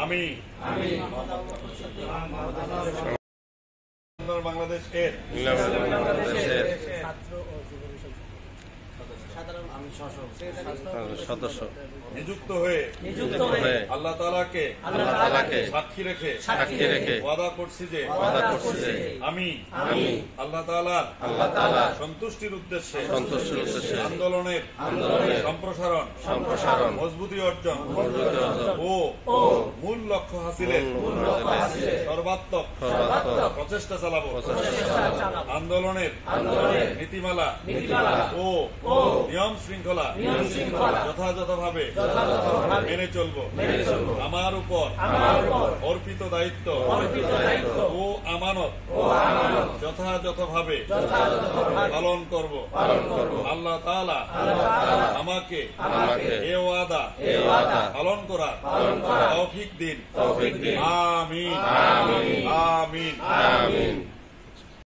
আমি বাংলাদেশের সদস্য নিযুক্ত হয়ে আল্লাহ তাআলাকে সাক্ষী রেখে ওয়াদা করছি যে আমি আল্লাহ তাআলার সন্তুষ্টির উদ্দেশ্যে আন্দোলনের সম্প্রসারণ মজবুতি অর্জন ও মূল লক্ষ্য হাসিলের সর্বাত্মক প্রচেষ্টা চালাবো। আন্দোলনের নীতিমালা ও নিয়ম শৃঙ্খলা যথাযথভাবে মেনে চলব। আমার উপর অর্পিত দায়িত্ব ও আমানত যথাযথভাবে পালন করব। আল্লাহ তাআলা আমাকে এ ওয়াদা পালন করার তৌফিক দিন। আমিন আমিন আমিন।